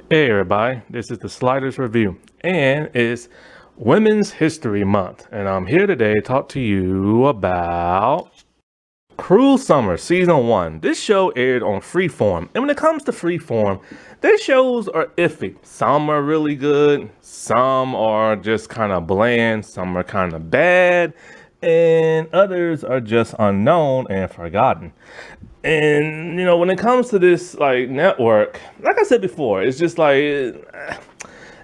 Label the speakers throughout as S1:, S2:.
S1: Hey everybody, this is the Sliders Review, and it's Women's History Month, and I'm here today to talk to you about Cruel Summer Season 1. This show aired on Freeform, and when it comes to Freeform, their shows are iffy. Some are really good, some are just kind of bland, some are kind of bad, and others are just unknown and forgotten. And when it comes to this network, like I said before, it's just like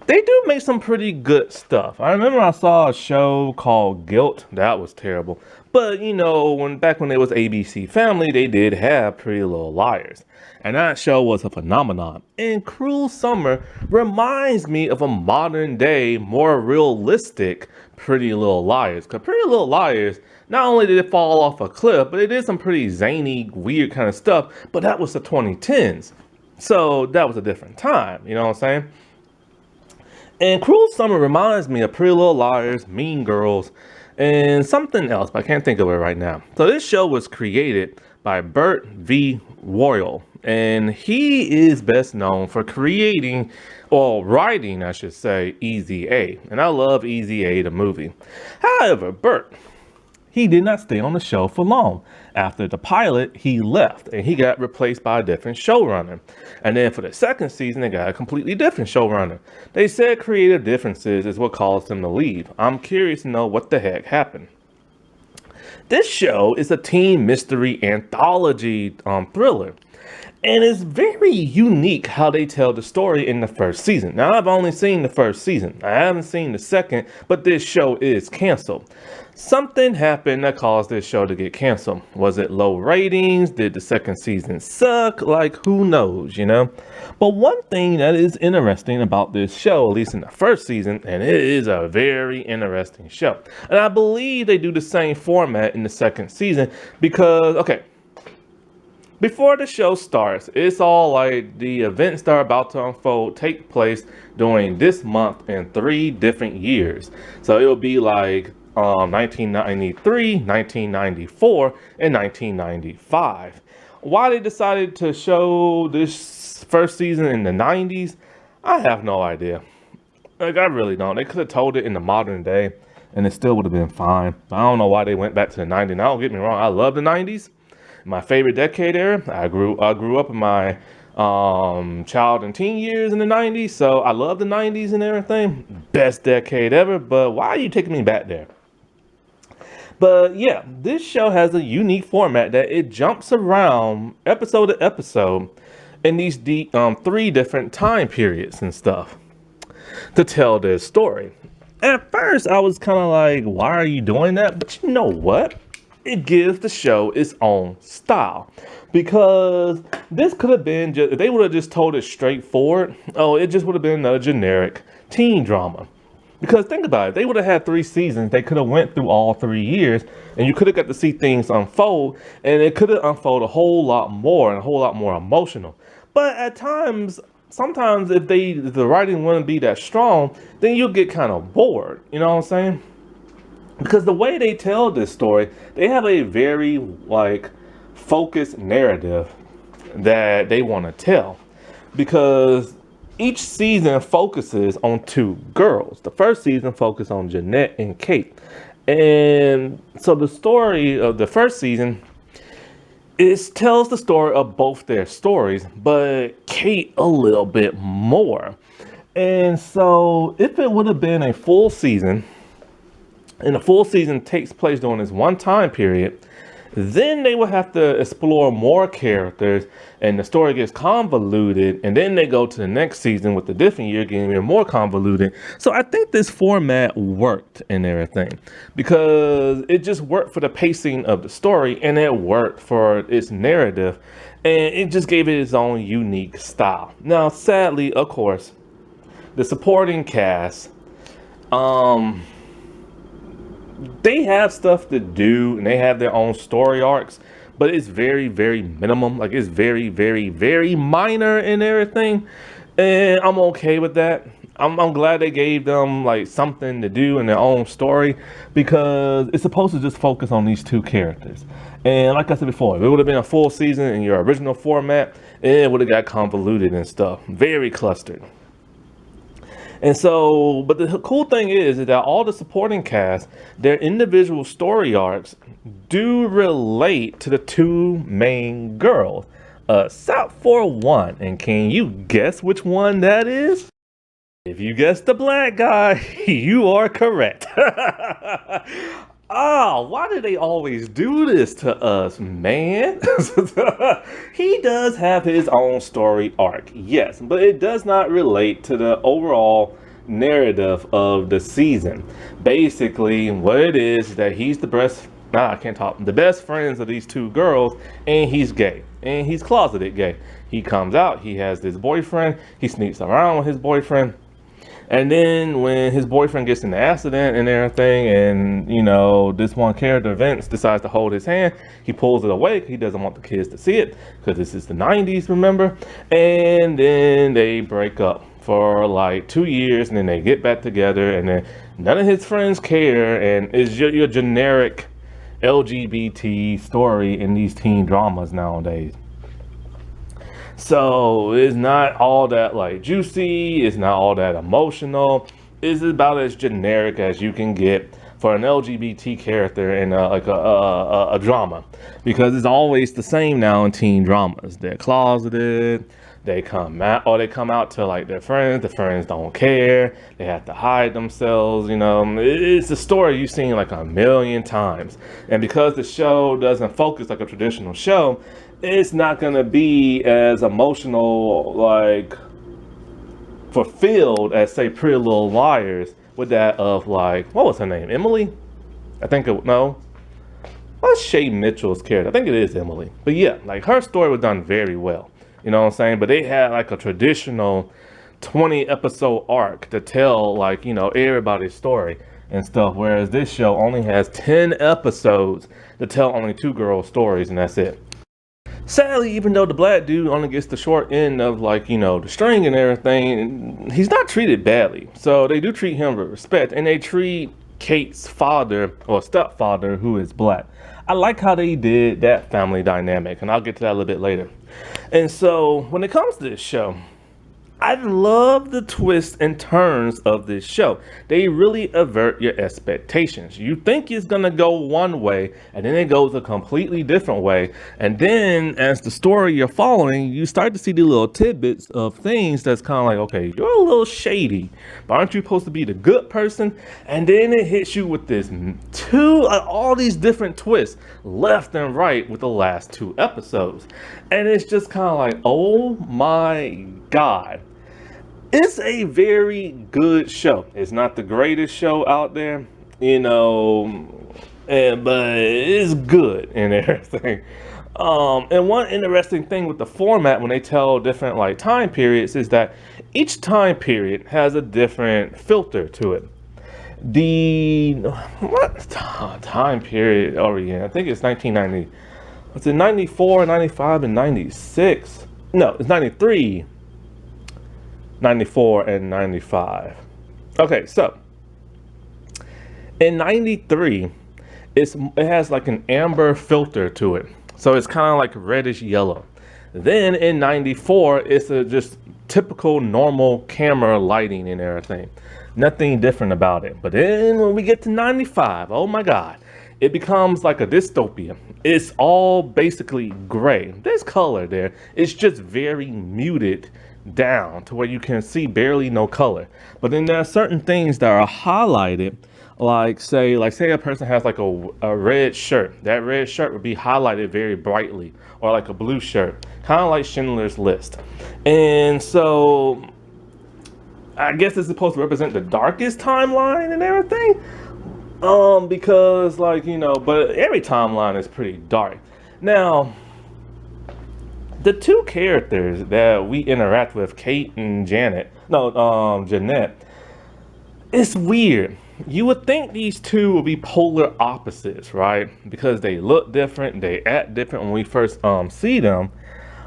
S1: they do make some pretty good stuff. I remember I saw a show called Guilt. That was terrible. But when it was ABC Family, they did have Pretty Little Liars. And that show was a phenomenon. And Cruel Summer reminds me of a modern day, more realistic Pretty Little Liars. Because Pretty Little Liars, not only did it fall off a cliff, but it did some pretty zany, weird kind of stuff. But that was the 2010s. So that was a different time. You know what I'm saying? And Cruel Summer reminds me of Pretty Little Liars, Mean Girls, and something else, but I can't think of it right now. So this show was created by Bert V. Royal, and he is best known for creating, or writing, I should say, Easy A. And I love Easy A, the movie. However, Bert, he did not stay on the show for long. After the pilot, he left and he got replaced by a different showrunner. And then for the second season, they got a completely different showrunner. They said creative differences is what caused him to leave. I'm curious to know what the heck happened. This show is a teen mystery anthology thriller. And it's very unique how they tell the story in the first season. Now, I've only seen the first season. I haven't seen the second, but this show is canceled. Something happened that caused this show to get canceled. Was it low ratings? Did the second season suck? Like, who knows, But one thing that is interesting about this show, at least in the first season, and it is a very interesting show. And I believe they do the same format in the second season because, before the show starts, it's all like the events that are about to unfold take place during this month in 3 different years. So it'll be like 1993, 1994, and 1995. Why they decided to show this first season in the 90s, I have no idea. I really don't. They could have told it in the modern day, and it still would have been fine. I don't know why they went back to the 90s. Now, don't get me wrong, I love the 90s. My favorite decade era. I grew up in my child and teen years in the 90s, so I love the 90s and everything. Best decade ever, but why are you taking me back there? But yeah, this show has a unique format that it jumps around episode to episode in these 3 different time periods and stuff to tell their story. At first, I was kind of like, why are you doing that? But you know what? It gives the show its own style, because this could have been just, if they would have just told it straightforward, it just would have been another generic teen drama. Because think about it, they would have had 3 seasons, they could have went through all 3 years, and you could have got to see things unfold, and it could have unfolded a whole lot more and a whole lot more emotional. But at times, sometimes if the writing wouldn't be that strong, then you'll get kind of bored, you know what I'm saying? Because the way they tell this story, they have a very focused narrative that they want to tell. Because each season focuses on 2 girls. The first season focused on Jeanette and Kate. And so the story of the first season tells the story of both their stories, but Kate a little bit more. And so if it would have been a full season, and the full season takes place during this one time period, then they will have to explore more characters and the story gets convoluted, and then they go to the next season with the different year getting even more convoluted. So I think this format worked and everything because it just worked for the pacing of the story, and it worked for its narrative, and it just gave it its own unique style. Now, sadly, of course, the supporting cast, they have stuff to do and they have their own story arcs, but it's very, very minimum. Like, it's very, very, very minor and everything. And I'm okay with that. I'm glad they gave them like something to do in their own story, because it's supposed to just focus on these two characters. And like I said before, if it would have been a full season in your original format, it would have got convoluted and stuff, very clustered. And so, but the cool thing is that all the supporting cast, their individual story arcs do relate to the two main girls, except for one. And can you guess which one that is? If you guessed the black guy, you are correct. Why do they always do this to us, man? He does have his own story arc, yes, but it does not relate to the overall narrative of the season. Basically, what it is that he's the best, I can't talk, the best friends of these two girls, and he's gay, and he's closeted gay. He comes out, he has this boyfriend, he sneaks around with his boyfriend. And then when his boyfriend gets in the accident and everything, and you know, this one character, Vince, decides to hold his hand, he pulls it away. He doesn't want the kids to see it because this is the 90s, remember? And then they break up for like 2 years, and then they get back together, and then none of his friends care, and it's your generic LGBT story in these teen dramas nowadays. So it's not all that like juicy, it's not all that emotional. It's about as generic as you can get for an LGBT character in a drama, because it's always the same now in teen dramas. They're closeted, they come out to like their friends, the friends don't care, they have to hide themselves, you know. It's a story you've seen like a million times. And because the show doesn't focus like a traditional show, it's not gonna be as emotional, like fulfilled as say Pretty Little Liars, with that of like, what was her name, Emily? I think no, what's Shay Mitchell's character? I think it is Emily. But yeah, like her story was done very well, you know what I'm saying? But they had like a traditional 20 episode arc to tell like, you know, everybody's story and stuff, whereas this show only has 10 episodes to tell only two girls' stories, and that's it. Sadly, even though the black dude only gets the short end of like, you know, the string and everything, he's not treated badly. So they do treat him with respect, and they treat Kate's father or stepfather, who is black. I like how they did that family dynamic, and I'll get to that a little bit later. And so when it comes to this show, I love the twists and turns of this show. They really avert your expectations. You think it's gonna go one way, and then it goes a completely different way. And then as the story you're following, you start to see the little tidbits of things that's kind of like, okay, you're a little shady, but aren't you supposed to be the good person? And then it hits you with this all these different twists left and right with the last 2 episodes. And it's just kind of like, oh my God. It's a very good show. It's not the greatest show out there, you know, but it's good and everything. And one interesting thing with the format when they tell different like time periods is that each time period has a different filter to it. What time period are we in? I think it's 1990. Was it 94, 95, and 96? No, it's 93. 94 and 95. Okay, so in 93, it has like an amber filter to it, so it's kind of like reddish yellow. Then in 94, it's a just typical normal camera lighting and everything, nothing different about it. But then when we get to 95, oh my God, it becomes like a dystopia. It's all basically gray. There's color there, it's just very muted down to where you can see barely no color. But then there are certain things that are highlighted, like say a person has like a red shirt. That red shirt would be highlighted very brightly, or like a blue shirt, kind of like Schindler's List. And so I guess it's supposed to represent the darkest timeline and everything, because like, you know, but every timeline is pretty dark. Now the two characters that we interact with, Kate and Jeanette, it's weird. You would think these two would be polar opposites, right? Because they look different, they act different when we first see them,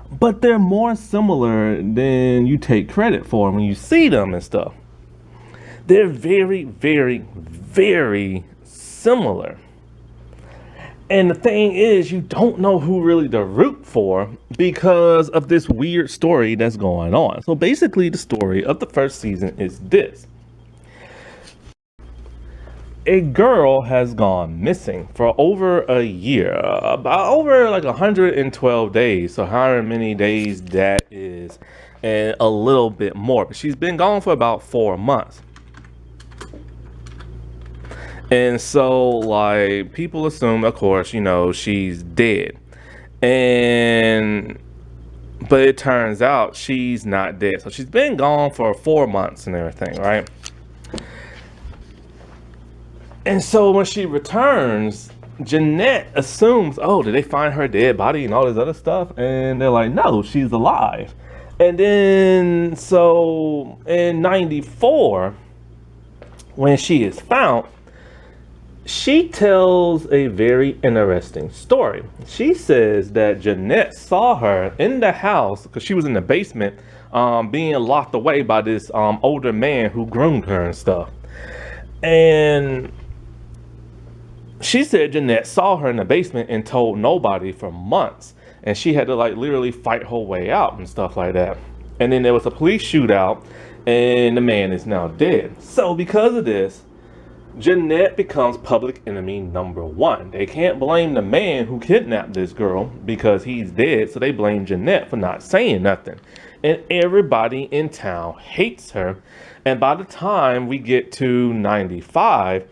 S1: but they're more similar than you take credit for when you see them and stuff. They're very, very, very similar. And the thing is, you don't know who really to root for because of this weird story that's going on. So basically, the story of the first season is this: a girl has gone missing for over a year, about over like 112 days. So however many days that is, and a little bit more. But she's been gone for about 4 months. And so, like, people assume, of course, she's dead. And, but it turns out she's not dead. So she's been gone for 4 months and everything, right? And so when she returns, Jeanette assumes, oh, did they find her dead body and all this other stuff? And they're like, no, she's alive. And then, so in 94, when she is found, she tells a very interesting story. She says that Jeanette saw her in the house because she was in the basement, being locked away by this older man who groomed her and stuff. And she said Jeanette saw her in the basement and told nobody for months. And she had to like literally fight her way out and stuff like that. And then there was a police shootout and the man is now dead. So because of this, Jeanette becomes public enemy #1. They can't blame the man who kidnapped this girl because he's dead, so they blame Jeanette for not saying nothing. And everybody in town hates her. And by the time we get to 95,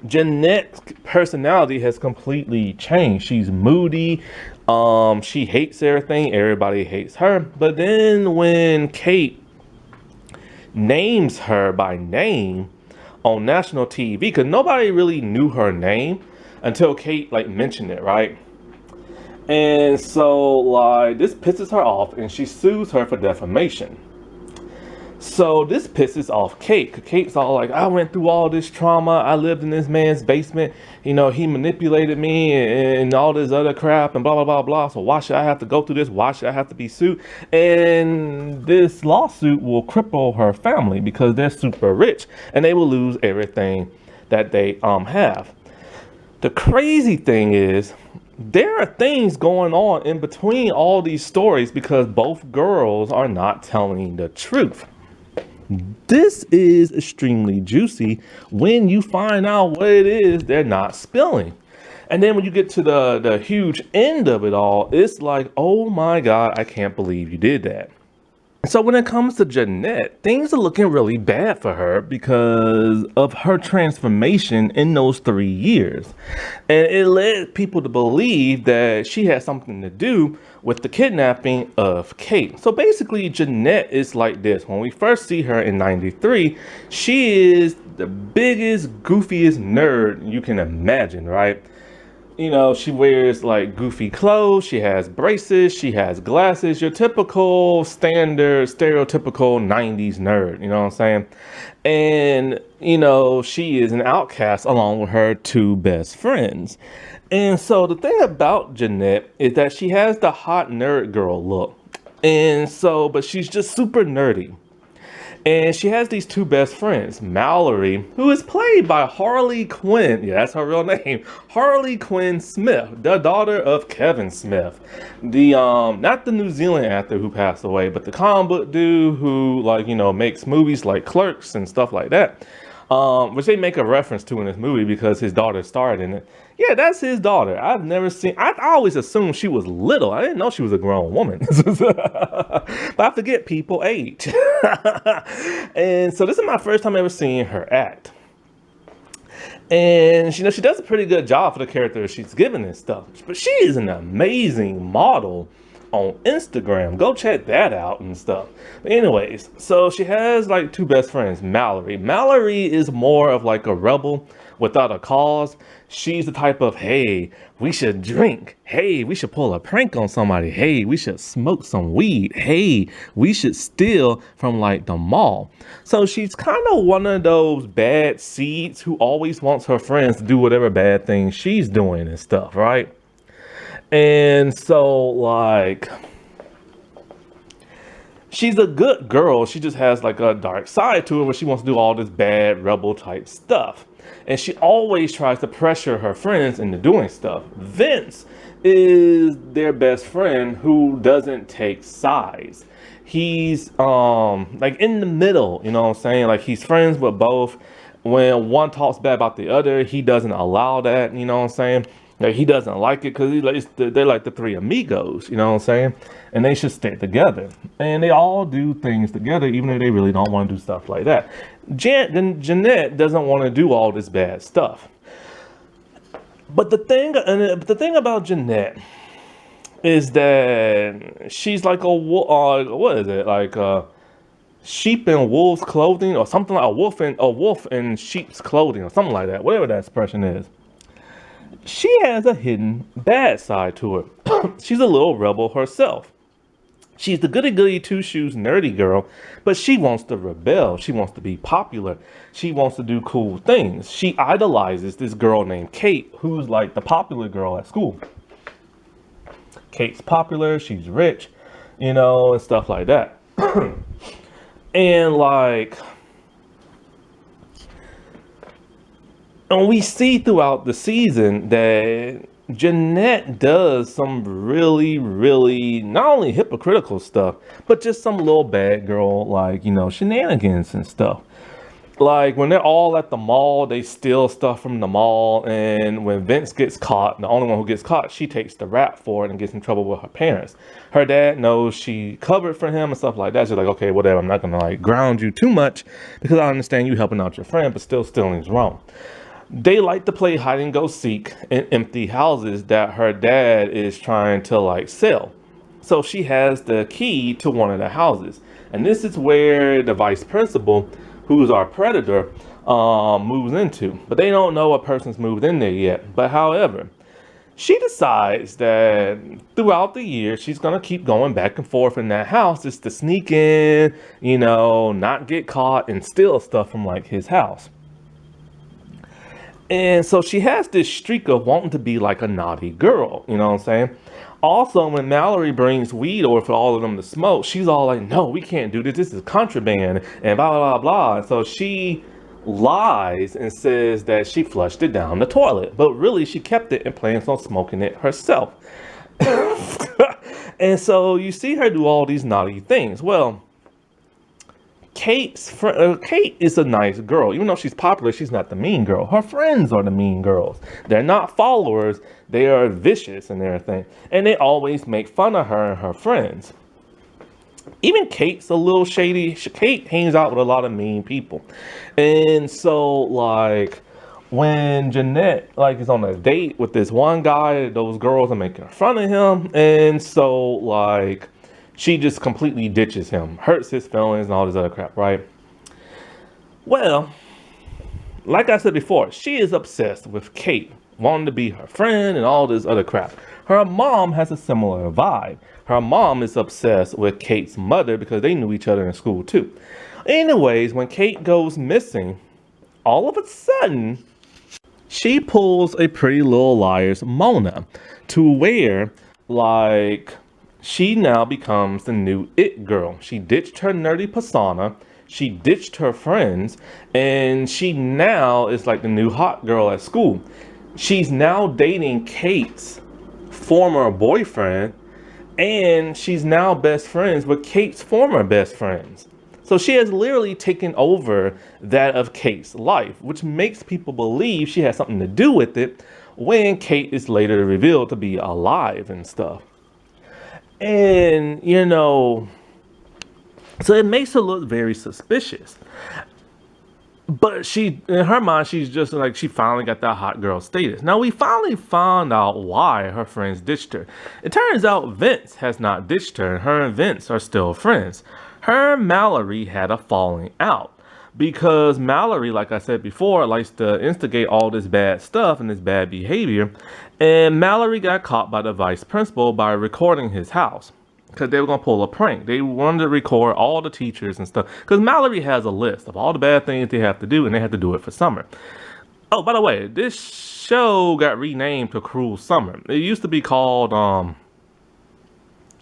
S1: Jeanette's personality has completely changed. She's moody. She hates everything. Everybody hates her. But then when Kate names her by name on national TV, because nobody really knew her name until Kate like mentioned it, right? And so like this pisses her off and she sues her for defamation. So this pisses off Kate, because Kate's all like, I went through all this trauma. I lived in this man's basement. He manipulated me and all this other crap and blah, blah, blah, blah. So why should I have to go through this? Why should I have to be sued? And this lawsuit will cripple her family because they're super rich and they will lose everything that they have. The crazy thing is, there are things going on in between all these stories because both girls are not telling the truth. This is extremely juicy when you find out what it is they're not spilling. And then when you get to the huge end of it all, it's like, oh my God, I can't believe you did that. So when it comes to Jeanette, things are looking really bad for her because of her transformation in those 3 years. And it led people to believe that she had something to do with the kidnapping of Kate. So basically, Jeanette is like this. When we first see her in 93, she is the biggest, goofiest nerd you can imagine, right? She wears like goofy clothes, she has braces, she has glasses, your typical standard, stereotypical 90s nerd, you know what I'm saying? And, she is an outcast along with her 2 best friends. And so the thing about Jeanette is that she has the hot nerd girl look. And so, but she's just super nerdy. And she has these 2 best friends, Mallory, who is played by Harley Quinn. Yeah, that's her real name. Harley Quinn Smith, the daughter of Kevin Smith. The, not the New Zealand actor who passed away, but the comic book dude who, makes movies like Clerks and stuff like that. Which they make a reference to in this movie because his daughter starred in it. Yeah, that's his daughter. I've never seen, I always assumed she was little. I didn't know she was a grown woman. But I forget people age. And so this is my first time ever seeing her act. And she does a pretty good job for the character she's given and stuff. But she is an amazing model on Instagram. Go check that out and stuff. But anyways, so she has like 2 best friends, Mallory. Mallory is more of like a rebel without a cause. She's the type of, hey, we should drink. Hey, we should pull a prank on somebody. Hey, we should smoke some weed. Hey, we should steal from like the mall. So she's kind of one of those bad seeds who always wants her friends to do whatever bad thing she's doing and stuff, right? And so like She's a good girl. She just has like a dark side to her where she wants to do all this bad rebel type stuff. And she always tries to pressure her friends into doing stuff. Vince is their best friend who doesn't take sides. He's like in the middle, you know what I'm saying? Like he's friends with both. When one talks bad about the other, he doesn't allow that, you know what I'm saying? Like he doesn't like it because they're like the three amigos, you know what I'm saying? And they should stick together. And they all do things together, even if they really don't want to do stuff like that. Jeanette doesn't want to do all this bad stuff. But the thing about Jeanette is that she's like what is it, like sheep in wolf's clothing, or something like a wolf in sheep's clothing, or something like that, whatever that expression is. She has a hidden bad side to her. She's a little rebel herself. She's the goody goody two shoes nerdy girl, but she wants to rebel. She wants to be popular. She wants to do cool things. She idolizes this girl named Kate, who's like the popular girl at school. Kate's popular, she's rich, you know, and stuff like that. And like, and we see throughout the season that Jeanette does some really, really not only hypocritical stuff, but just some little bad girl, like, you know, shenanigans and stuff. Like when they're all at the mall, they steal stuff from the mall, and when Vince gets caught, the only one who gets caught, she takes the rap for it and gets in trouble with her parents. Her dad knows she covered for him and stuff like that. She's like, okay, whatever, I'm not gonna like ground you too much because I understand you helping out your friend, but still stealing is wrong. They like to play hide and go seek in empty houses that her dad is trying to like sell. So she has the key to one of the houses, and this is where the vice principal, who's our predator, moves into. But they don't know a person's moved in there yet. But however, she decides that throughout the year, she's going to keep going back and forth in that house just to sneak in, you know, not get caught and steal stuff from like his house. And so she has this streak of wanting to be like a naughty girl, you know what I'm saying? Also, when Mallory brings weed over for all of them to smoke, she's all like, no, we can't do this. This is contraband and blah, blah, blah, blah. And so she lies and says that she flushed it down the toilet. But really, she kept it and plans on smoking it herself. And so you see her do all these naughty things. Well, Kate is a nice girl. Even though she's popular, she's not the mean girl. Her friends are the mean girls. They're not followers. They are vicious and everything. And they always make fun of her and her friends. Even Kate's a little shady. Kate hangs out with a lot of mean people. And so, like, when Jeanette, like, is on a date with this one guy, those girls are making fun of him. And so, like, she just completely ditches him, hurts his feelings and all this other crap, right? Well, like I said before, she is obsessed with Kate, wanting to be her friend and all this other crap. Her mom has a similar vibe. Her mom is obsessed with Kate's mother because they knew each other in school too. Anyways, when Kate goes missing, all of a sudden, she pulls a Pretty Little Liars Mona to where, like, she now becomes the new it girl. She ditched her nerdy persona, she ditched her friends, and she now is like the new hot girl at school. She's now dating Kate's former boyfriend, and she's now best friends with Kate's former best friends. So she has literally taken over that of Kate's life, which makes people believe she has something to do with it when Kate is later revealed to be alive and stuff. And, you know, so it makes her look very suspicious. But she, in her mind, she's just like, she finally got that hot girl status. Now, we finally found out why her friends ditched her. It turns out Vince has not ditched her, and her and Vince are still friends. Her and Mallory had a falling out. Because Mallory, like I said before, likes to instigate all this bad stuff and this bad behavior. And Mallory got caught by the vice principal by recording his house. Because they were going to pull a prank. They wanted to record all the teachers and stuff. Because Mallory has a list of all the bad things they have to do, and they have to do it for summer. Oh, by the way, this show got renamed to Cruel Summer. It used to be called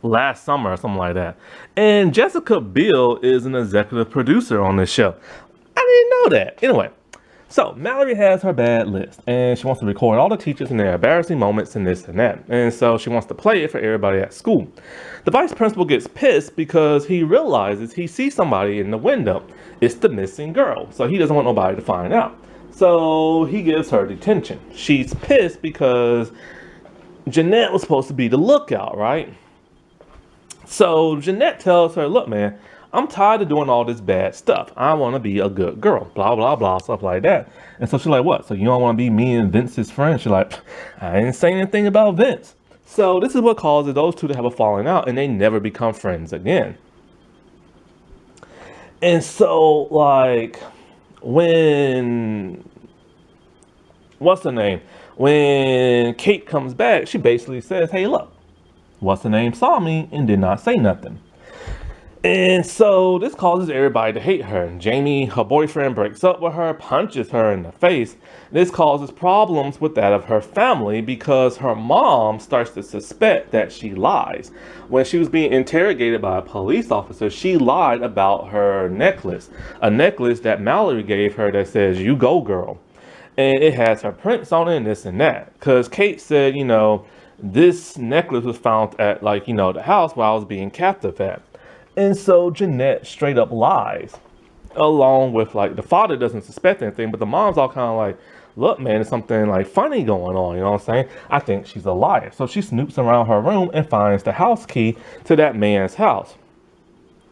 S1: last summer or something like that. And Jessica Biel is an executive producer on this show. I didn't know that. Anyway, so Mallory has her bad list and she wants to record all the teachers and their embarrassing moments and this and that. And so she wants to play it for everybody at school. The vice principal gets pissed because he realizes he sees somebody in the window. It's the missing girl. So he doesn't want nobody to find out. So he gives her detention. She's pissed because Jeanette was supposed to be the lookout, right? So Jeanette tells her, look, man, I'm tired of doing all this bad stuff. I want to be a good girl, blah, blah, blah, stuff like that. And so she's like, what? So you don't want to be me and Vince's friend? She's like, I didn't say anything about Vince. So this is what causes those two to have a falling out and they never become friends again. And so, like, what's her name? When Kate comes back, she basically says, hey, look, what's her name saw me and did not say nothing. And so this causes everybody to hate her. Jamie, her boyfriend, breaks up with her, punches her in the face. This causes problems with that of her family because her mom starts to suspect that she lies. When she was being interrogated by a police officer, she lied about her necklace. A necklace that Mallory gave her that says, you go girl. And it has her prints on it and this and that. Because Kate said, you know, this necklace was found at, like, you know, the house where I was being captive at. And so Jeanette straight up lies, along with, like, the father doesn't suspect anything, but the mom's all kind of like, look, man, there's something like funny going on. You know what I'm saying? I think she's a liar. So she snoops around her room and finds the house key to that man's house,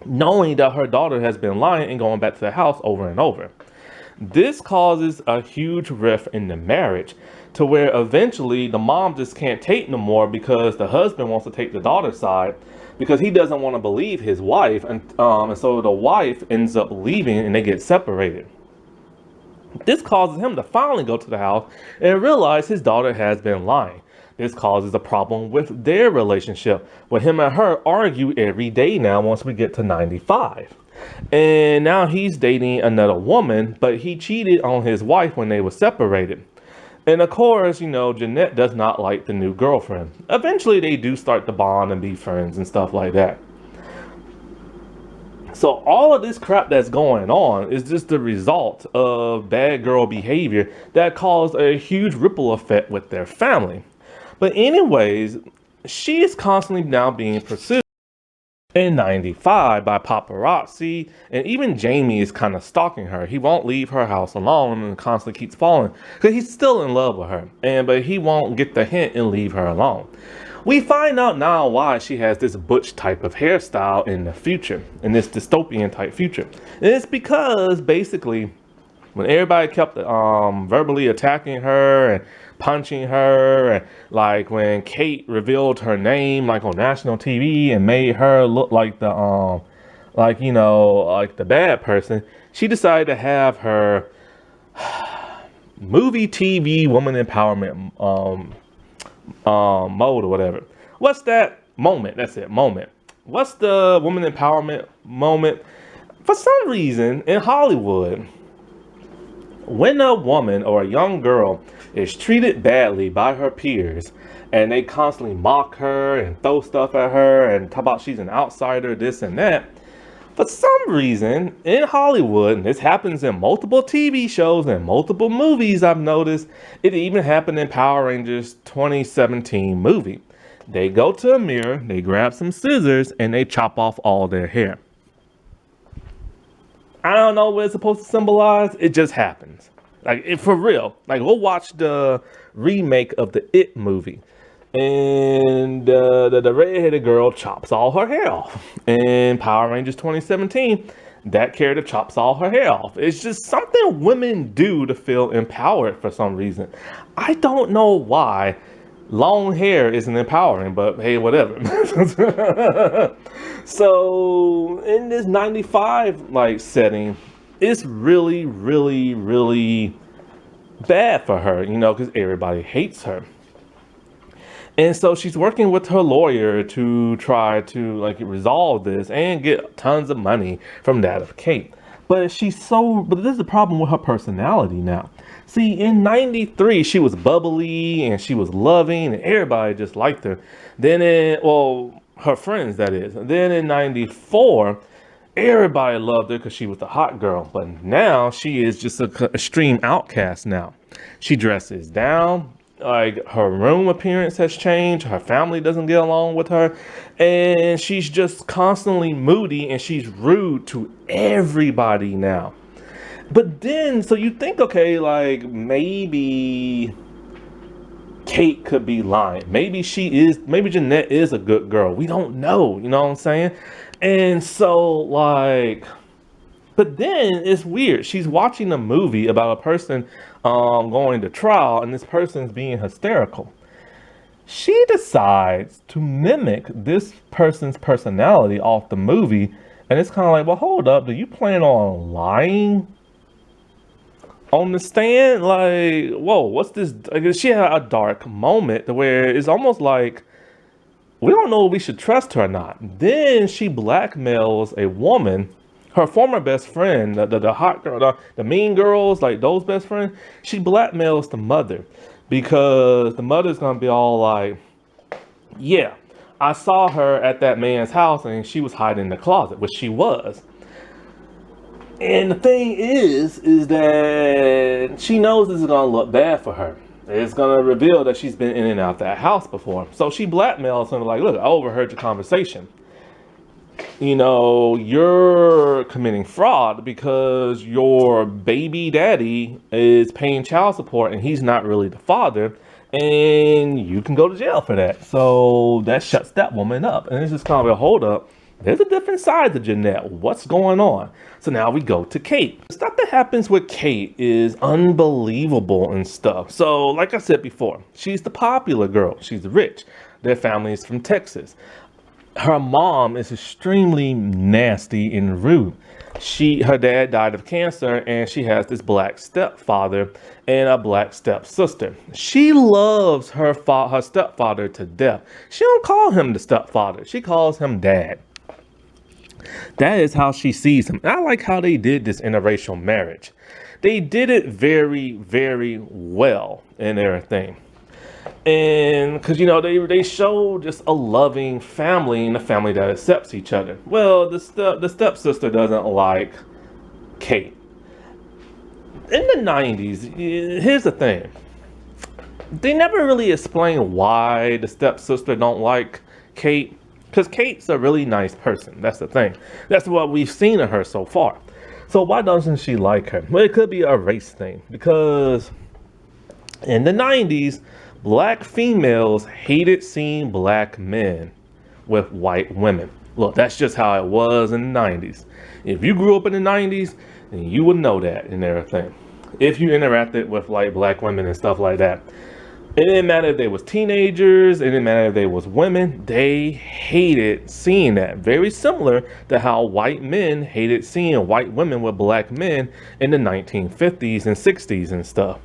S1: knowing that her daughter has been lying and going back to the house over and over. This causes a huge rift in the marriage to where eventually the mom just can't take no more because the husband wants to take the daughter's side because he doesn't want to believe his wife. And so the wife ends up leaving and they get separated. This causes him to finally go to the house and realize his daughter has been lying. This causes a problem with their relationship, where him and her argue every day now once we get to 95. And now he's dating another woman, but he cheated on his wife when they were separated. And of course, you know, Jeanette does not like the new girlfriend. Eventually they do start to bond and be friends and stuff like that. So all of this crap that's going on is just the result of bad girl behavior that caused a huge ripple effect with their family. But anyways, she is constantly now being pursued in 95 by paparazzi, and even Jamie is kind of stalking her. He won't leave her house alone and constantly keeps falling because he's still in love with her, but he won't get the hint and leave her alone. We find out now why she has this butch type of hairstyle in the future, in this dystopian type future. And it's because basically when everybody kept verbally attacking her and punching her, and like when Kate revealed her name like on national TV and made her look like the like, you know, like the bad person, she decided to have her movie TV woman empowerment mode or whatever. What's that moment? That's it, moment. What's the woman empowerment moment? For some reason in Hollywood, when a woman or a young girl is treated badly by her peers and they constantly mock her and throw stuff at her and talk about she's an outsider, this and that, for some reason in Hollywood, and this happens in multiple TV shows and multiple movies, I've noticed, it even happened in Power Rangers 2017 movie. They go to a mirror, they grab some scissors, and they chop off all their hair. I don't know what it's supposed to symbolize. It just happens. Like, for real. Like, we'll watch the remake of the It movie, and the redheaded girl chops all her hair off. In Power Rangers 2017, that character chops all her hair off. It's just something women do to feel empowered for some reason. I don't know why. Long hair isn't empowering, but hey, whatever. So in this 95 like setting, it's really, really, really bad for her, you know, because everybody hates her. And so she's working with her lawyer to try to like resolve this and get tons of money from that of Kate. But this is the problem with her personality now. See, in 93, she was bubbly and she was loving and everybody just liked her. Then her friends, that is. And then in 94, everybody loved her because she was the hot girl. But now she is just a extreme outcast now. She dresses down. Like, her room appearance has changed. Her family doesn't get along with her. And she's just constantly moody and she's rude to everybody now. But then, so you think, okay, like maybe Kate could be lying. Maybe Jeanette is a good girl. We don't know, you know what I'm saying? And so, like, but then it's weird. She's watching a movie about a person going to trial, and this person's being hysterical. She decides to mimic this person's personality off the movie, and it's kind of like, well, hold up, do you plan on lying on the stand? Like, whoa, what's this? I guess she had a dark moment where it's almost like we don't know if we should trust her or not. Then she blackmails a woman, her former best friend, the hot girl, the mean girls, like those best friends. She blackmails the mother because the mother's gonna be all like, yeah, I saw her at that man's house and she was hiding in the closet, which she was. And the thing is that she knows this is gonna look bad for her. It's gonna reveal that she's been in and out that house before. So she blackmails him like, look, I overheard your conversation. You know, you're committing fraud because your baby daddy is paying child support and he's not really the father, and you can go to jail for that. So that shuts that woman up. And it's just kind of a hold up. There's a different side to Jeanette. What's going on? So now we go to Kate. The stuff that happens with Kate is unbelievable and stuff. So like I said before, she's the popular girl. She's rich. Their family is from Texas. Her mom is extremely nasty and rude. Her dad died of cancer, and she has this black stepfather and a black stepsister. She loves her stepfather to death. She don't call him the stepfather. She calls him dad. That is how she sees him. And I like how they did this interracial marriage. They did it very, very well and everything. And because, you know, they show just a loving family and a family that accepts each other. Well, the stepsister doesn't like Kate. In the 90s, here's the thing. They never really explain why the stepsister don't like Kate. Because Kate's a really nice person. That's the thing. That's what we've seen of her so far. So why doesn't she like her? Well, it could be a race thing. Because in the 90s, black females hated seeing black men with white women. Look, that's just how it was in the 90s. If you grew up in the 90s, then you would know that and everything. If you interacted with like black women and stuff like that. It didn't matter if they was teenagers, it didn't matter if they was women, they hated seeing that. Very similar to how white men hated seeing white women with black men in the 1950s and 60s and stuff.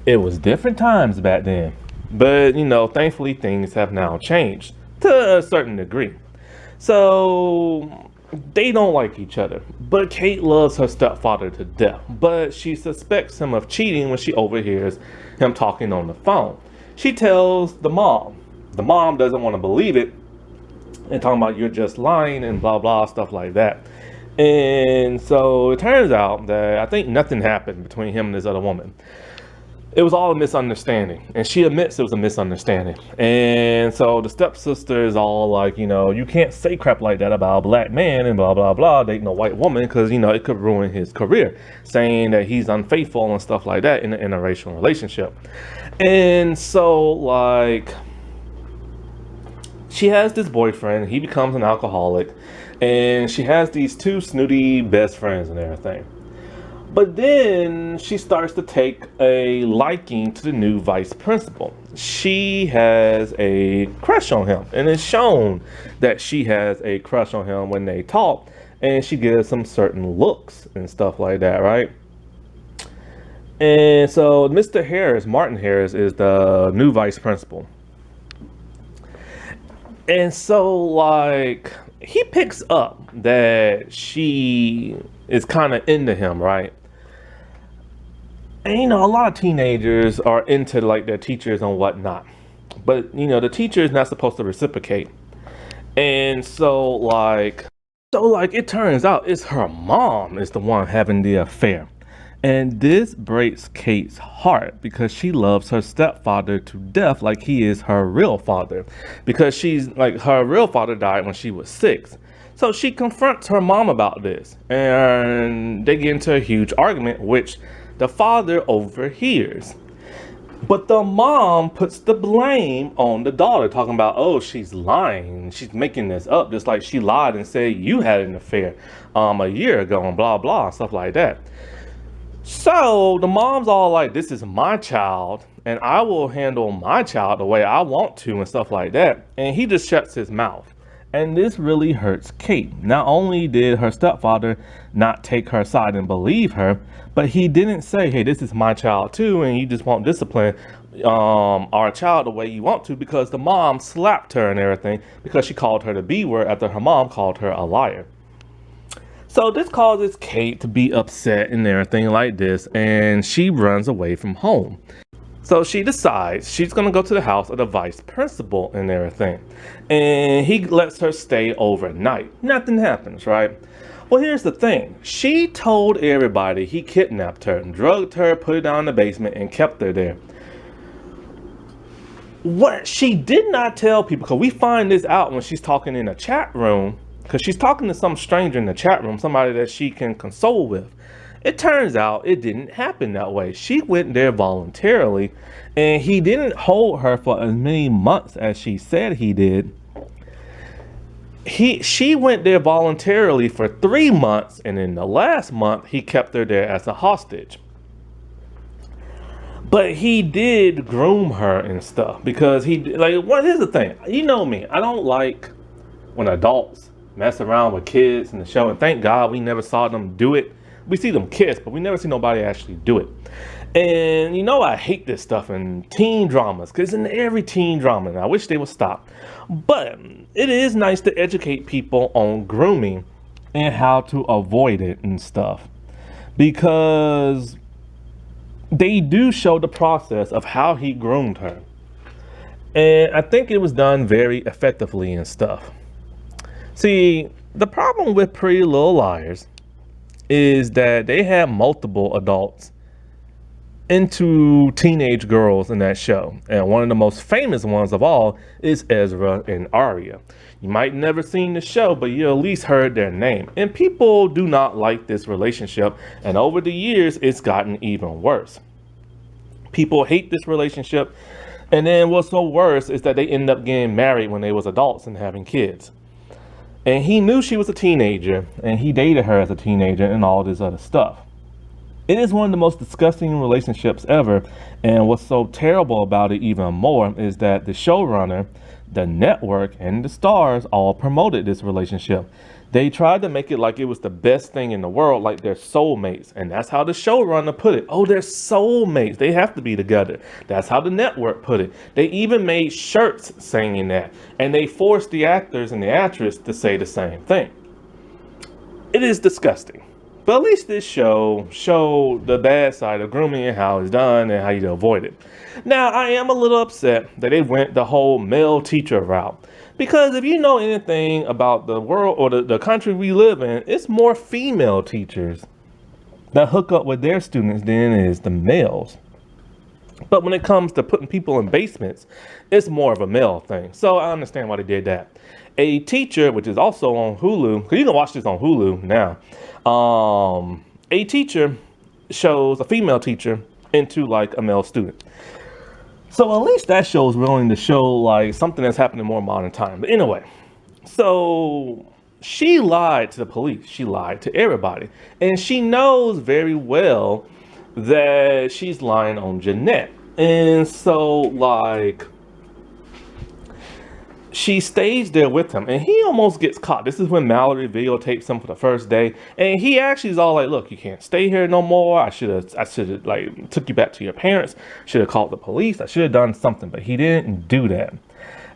S1: It was different times back then. But, you know, thankfully things have now changed to a certain degree. So they don't like each other. But Kate loves her stepfather to death. But she suspects him of cheating when she overhears him talking on the phone. She tells the mom. The mom doesn't want to believe it and talking about you're just lying and blah blah stuff like that. And so it turns out that I think nothing happened between him and this other woman. It was all a misunderstanding, and she admits it was a misunderstanding. And so the stepsister is all like, you know, you can't say crap like that about a black man and blah blah blah dating a white woman because, you know, it could ruin his career, saying that he's unfaithful and stuff like that in an interracial relationship. And so, like, she has this boyfriend, he becomes an alcoholic, and she has these two snooty best friends and everything. But then she starts to take a liking to the new vice principal. She has a crush on him, and it's shown that she has a crush on him when they talk, and she gives him certain looks and stuff like that, right? And so Mr. Harris, Martin Harris, is the new vice principal. And so, like, he picks up that she is kind of into him, right? And, you know, a lot of teenagers are into, like, their teachers and whatnot. But, you know, the teacher is not supposed to reciprocate. And so it turns out it's her mom is the one having the affair. And this breaks Kate's heart because she loves her stepfather to death like he is her real father. Because she's like, her real father died when she was 6. So she confronts her mom about this and they get into a huge argument, which the father overhears. But the mom puts the blame on the daughter, talking about, oh, she's lying. She's making this up, just like she lied and said you had an affair a year ago and blah, blah, stuff like that. So the mom's all like, this is my child and I will handle my child the way I want to and stuff like that. And he just shuts his mouth. And this really hurts Kate. Not only did her stepfather not take her side and believe her, but he didn't say, hey, this is my child too, and you just won't discipline our child the way you want to, because the mom slapped her and everything because she called her the B word after her mom called her a liar. So this causes Kate to be upset and everything like this, and she runs away from home. So she decides she's going to go to the house of the vice principal and everything. And he lets her stay overnight. Nothing happens, right? Well, here's the thing. She told everybody he kidnapped her and drugged her, put her down in the basement, and kept her there. What she did not tell people, because we find this out when she's talking in a chat room, because she's talking to some stranger in the chat room, somebody that she can console with. It turns out it didn't happen that way. She went there voluntarily, and he didn't hold her for as many months as she said he did. She went there voluntarily for 3 months, and in the last month, he kept her there as a hostage. But he did groom her and stuff, because here's the thing. You know me, I don't like when adults mess around with kids in the show, and thank God we never saw them do it. We see them kiss, but we never see nobody actually do it. And you know, I hate this stuff in teen dramas, because in every teen drama, and I wish they would stop. But it is nice to educate people on grooming and how to avoid it and stuff, because they do show the process of how he groomed her. And I think it was done very effectively and stuff. See, the problem with Pretty Little Liars is that they have multiple adults into teenage girls in that show. And one of the most famous ones of all is Ezra and Arya. You might never seen the show, but you at least heard their name. And people do not like this relationship. And over the years, it's gotten even worse. People hate this relationship. And then what's so worse is that they end up getting married when they was adults and having kids. And he knew she was a teenager, and he dated her as a teenager and all this other stuff. It is one of the most disgusting relationships ever. And what's so terrible about it even more is that the showrunner, the network, and the stars all promoted this relationship. They tried to make it like it was the best thing in the world, like they're soulmates. And that's how the showrunner put it. Oh, they're soulmates. They have to be together. That's how the network put it. They even made shirts saying that. And they forced the actors and the actress to say the same thing. It is disgusting. But at least this show showed the bad side of grooming and how it's done and how you avoid it. Now, I am a little upset that they went the whole male teacher route. Because if you know anything about the world or the country we live in, it's more female teachers that hook up with their students than it is the males. But when it comes to putting people in basements, it's more of a male thing. So I understand why they did that. A teacher, which is also on Hulu, because you can watch this on Hulu now. A teacher shows a female teacher into like a male student. So at least that show's willing to show like something that's happening in more modern time. But anyway, so she lied to the police. She lied to everybody. And she knows very well that she's lying on Jeanette. And so like she stays there with him and he almost gets caught. This is when Mallory videotapes him for the first day. And he actually is all like, look, you can't stay here no more. I should have like took you back to your parents. Should have called the police. I should have done something, but he didn't do that.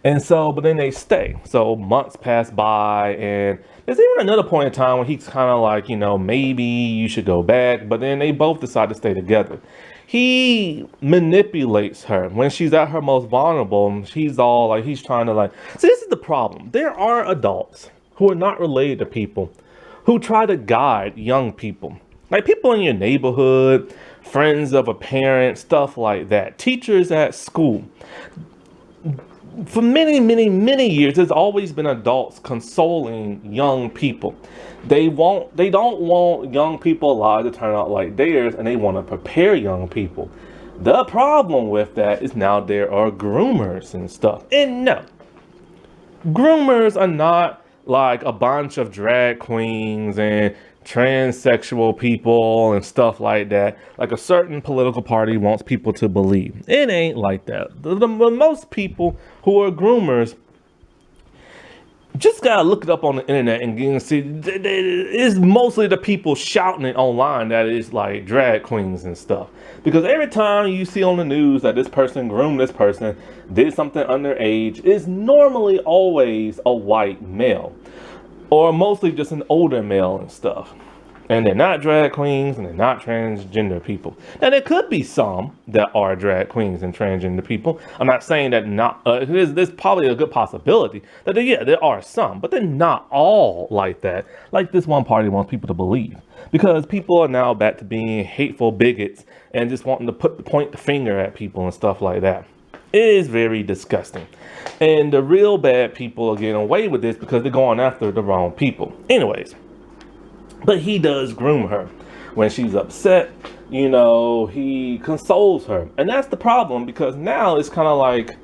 S1: And so, but then they stay. So months pass by, and there's even another point in time when he's kind of like, maybe you should go back. But then they both decide to stay together. He manipulates her when she's at her most vulnerable. She's all like, he's trying to like, see, this is the problem. There are adults who are not related to people who try to guide young people, like people in your neighborhood, friends of a parent, stuff like that, teachers at school. For many, many, many years, there's always been adults consoling young people. They don't want young people's lives to turn out like theirs, and they want to prepare young people. The problem with that is now there are groomers and stuff. And no, groomers are not like a bunch of drag queens and transsexual people and stuff like that, like a certain political party wants people to believe. It ain't like that. The most people who are groomers, just gotta look it up on the internet and you can see it's mostly the people shouting it online that is like drag queens and stuff. Because every time you see on the news that this person groomed this person, did something underage, it's normally always a white male, or mostly just an older male and stuff. And they're not drag queens and they're not transgender people. Now, there could be some that are drag queens and transgender people. I'm not saying that not, there's probably a good possibility that there are some, but they're not all like that, like this one party wants people to believe. Because people are now back to being hateful bigots and just wanting to point the finger at people and stuff like that. It is very disgusting. And the real bad people are getting away with this because they're going after the wrong people. Anyways, but he does groom her. When she's upset, he consoles her. And that's the problem, because now it's kind of like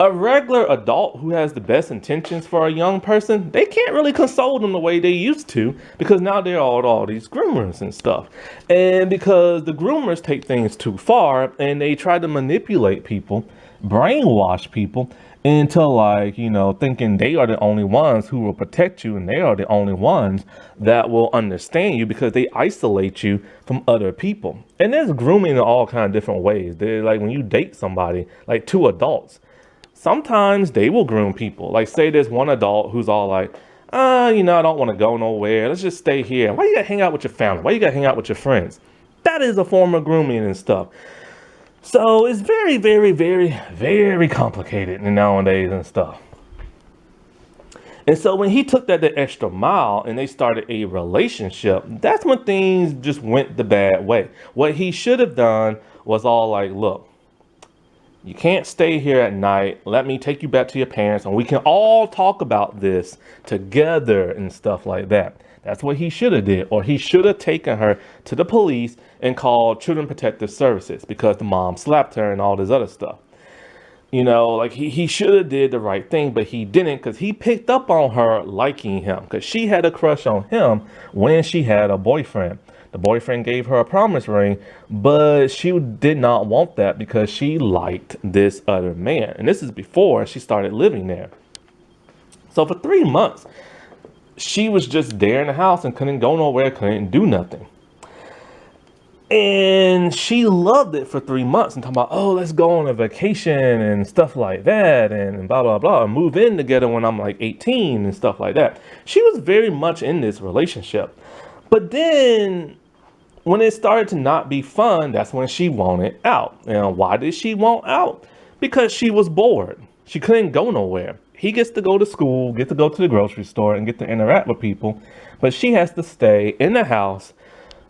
S1: a regular adult who has the best intentions for a young person, they can't really console them the way they used to, because now they're all these groomers and stuff. And because the groomers take things too far and they try to manipulate people, brainwash people into like, thinking they are the only ones who will protect you and they are the only ones that will understand you, because they isolate you from other people. And there's grooming in all kinds of different ways. They're like when you date somebody, like two adults, sometimes they will groom people. Like say there's one adult who's all like, I don't want to go nowhere. Let's just stay here. Why you gotta hang out with your family? Why you gotta hang out with your friends? That is a form of grooming and stuff. So it's very, very, very, very complicated nowadays and stuff. And so when he took that the extra mile and they started a relationship, that's when things just went the bad way. What he should have done was all like, look, you can't stay here at night. Let me take you back to your parents and we can all talk about this together and stuff like that. That's what he should have did. Or he should have taken her to the police and called Children Protective Services, because the mom slapped her and all this other stuff. Like he should have did the right thing, but he didn't, because he picked up on her liking him, because she had a crush on him when she had a boyfriend. The boyfriend gave her a promise ring, but she did not want that because she liked this other man. And this is before she started living there. So for 3 months, she was just there in the house and couldn't go nowhere, couldn't do nothing. And she loved it for 3 months and talking about, oh, let's go on a vacation and stuff like that and blah, blah, blah, and move in together when I'm like 18 and stuff like that. She was very much in this relationship. But then when it started to not be fun, that's when she wanted out. And why did she want out? Because she was bored. She couldn't go nowhere. He gets to go to school, get to go to the grocery store and get to interact with people, but she has to stay in the house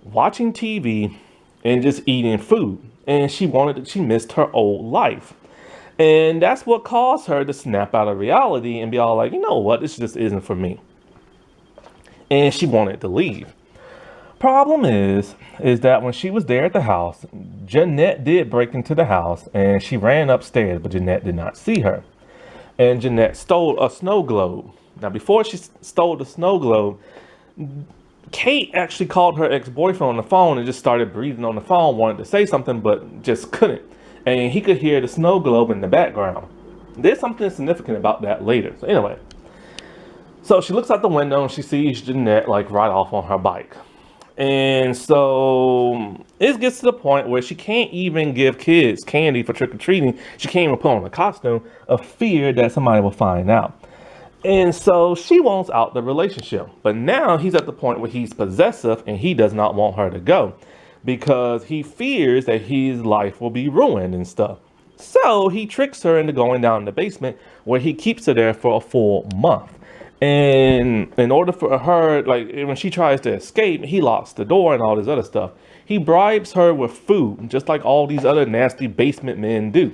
S1: watching TV and just eating food. And she missed her old life. And that's what caused her to snap out of reality and be all like, you know what, this just isn't for me. And she wanted to leave. Problem is that when she was there at the house, Jeanette did break into the house and she ran upstairs, but Jeanette did not see her. And Jeanette stole a snow globe. Now, before she stole the snow globe, Kate actually called her ex-boyfriend on the phone and just started breathing on the phone, wanted to say something, but just couldn't. And he could hear the snow globe in the background. There's something significant about that later. So anyway, so she looks out the window and she sees Jeanette like ride off on her bike. And so it gets to the point where she can't even give kids candy for trick or treating. She can't even put on a costume of fear that somebody will find out. And so she wants out the relationship. But now he's at the point where he's possessive and he does not want her to go because he fears that his life will be ruined and stuff. So he tricks her into going down in the basement where he keeps her there for a full month. And in order for her, like when she tries to escape, he locks the door and all this other stuff. He bribes her with food, just like all these other nasty basement men do.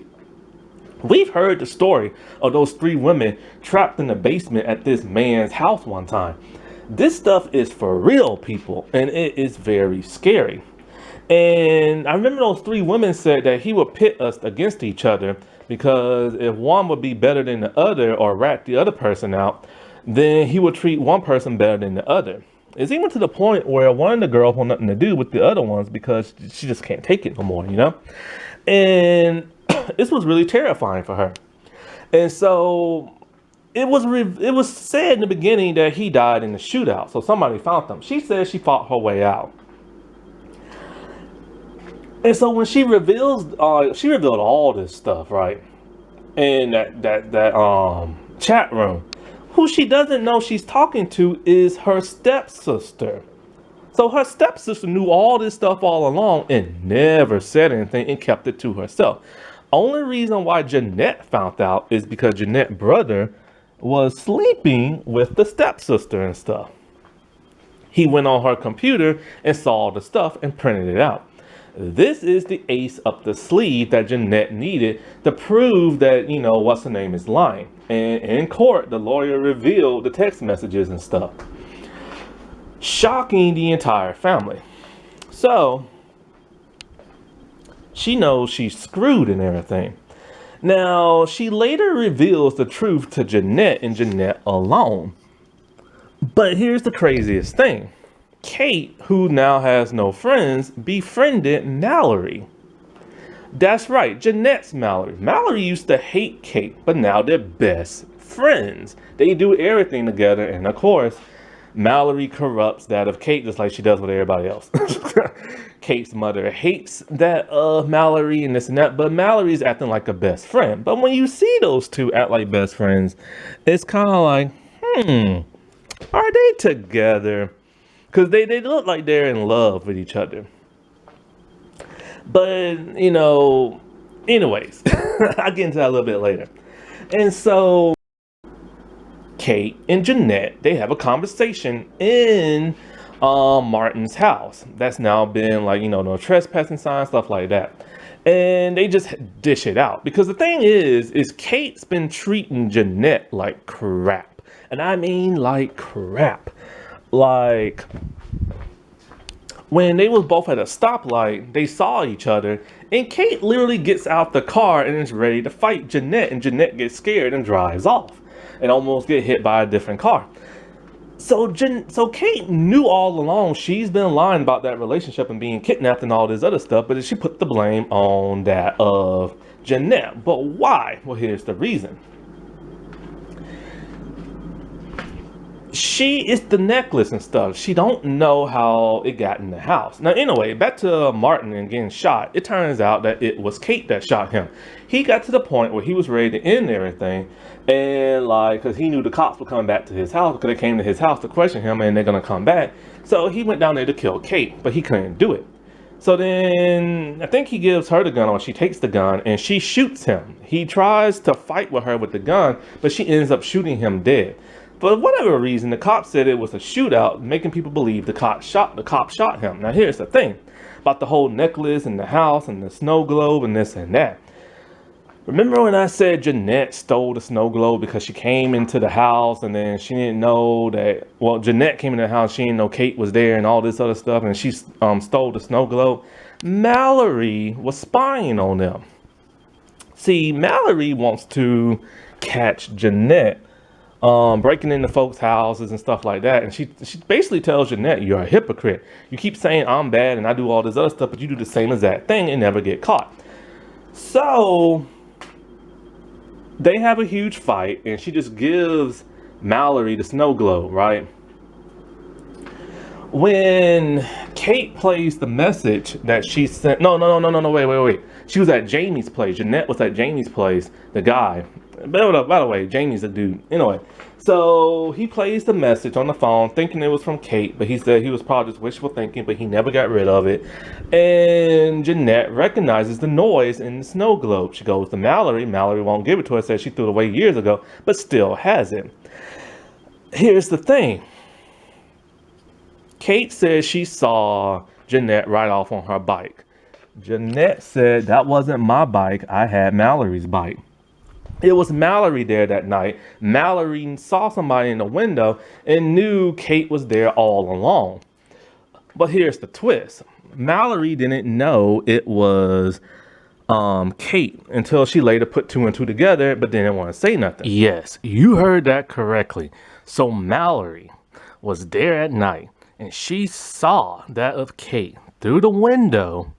S1: We've heard the story of those 3 women trapped in the basement at this man's house one time. This stuff is for real, people, and it is very scary. And I remember those 3 women said that he would pit us against each other because if one would be better than the other or rat the other person out, then he would treat one person better than the other. It's even to the point where one of the girls want nothing to do with the other ones because she just can't take it no more, you know? And this was really terrifying for her. And so it was said in the beginning that he died in the shootout. So somebody found him. She said she fought her way out. And so when she revealed all this stuff, right? In that chat room. Who she doesn't know she's talking to is her stepsister. So her stepsister knew all this stuff all along and never said anything and kept it to herself. Only reason why Jeanette found out is because Jeanette's brother was sleeping with the stepsister and stuff. He went on her computer and saw the stuff and printed it out. This is the ace up the sleeve that Jeanette needed to prove that, what's her name is lying. And in court, the lawyer revealed the text messages and stuff, shocking the entire family. So she knows she's screwed and everything. Now, she later reveals the truth to Jeanette and Jeanette alone. But here's the craziest thing. Kate, who now has no friends, befriended Mallory. That's right, Jeanette's Mallory. Mallory used to hate Kate, but now they're best friends. They do everything together, and of course, Mallory corrupts that of Kate just like she does with everybody else. Kate's mother hates that Mallory and this and that, but Mallory's acting like a best friend. But when you see those two act like best friends, it's kind of like, are they together? Because they look like they're in love with each other. But, anyways, I'll get into that a little bit later. And so Kate and Jeanette, they have a conversation in Martin's house. That's now been no trespassing sign, stuff like that. And they just dish it out. Because the thing is Kate's been treating Jeanette like crap. And I mean like crap. Like, when they was both at a stoplight, they saw each other, and Kate literally gets out the car and is ready to fight Jeanette, and Jeanette gets scared and drives off and almost get hit by a different car. So Kate knew all along she's been lying about that relationship and being kidnapped and all this other stuff, but she put the blame on that of Jeanette. But why? Well, here's the reason. She is the necklace and stuff. She don't know how it got in the house. Now, anyway, back to Martin and getting shot. It turns out that it was Kate that shot him. He got to the point where he was ready to end everything. And because he knew the cops were coming back to his house, because they came to his house to question him and they're going to come back. So he went down there to kill Kate, but he couldn't do it. So then I think he gives her the gun, or she takes the gun and she shoots him. He tries to fight with her with the gun, but she ends up shooting him dead. For whatever reason, the cops said it was a shootout, making people believe the cop shot him. Now, here's the thing about the whole necklace and the house and the snow globe and this and that. Remember when I said Jeanette stole the snow globe because she came into the house and then she didn't know that, Jeanette came into the house, she didn't know Kate was there and all this other stuff, and she stole the snow globe. Mallory was spying on them. See, Mallory wants to catch Jeanette breaking into folks' houses and stuff like that. And she basically tells Jeanette, you're a hypocrite. You keep saying I'm bad and I do all this other stuff, but you do the same exact thing and never get caught. So they have a huge fight and she just gives Mallory the snow globe, right? When Kate plays the message that she sent, no, wait. She was at Jamie's place. Jeanette was at Jamie's place, the guy. By the way, Jamie's a dude. Anyway, so he plays the message on the phone thinking it was from Kate, but he said he was probably just wishful thinking, but he never got rid of it. And Jeanette recognizes the noise in the snow globe. She goes to Mallory. Mallory won't give it to her, says she threw it away years ago, but still has it. Here's the thing. Kate says she saw Jeanette ride off on her bike. Jeanette said, that wasn't my bike. I had Mallory's bike. It was Mallory there that night. Mallory saw somebody in the window and knew Kate was there all along. But here's the twist. Mallory didn't know it was Kate until she later put two and two together, but didn't want to say nothing. Yes, you heard that correctly. So Mallory was there at night and she saw that of Kate through the window,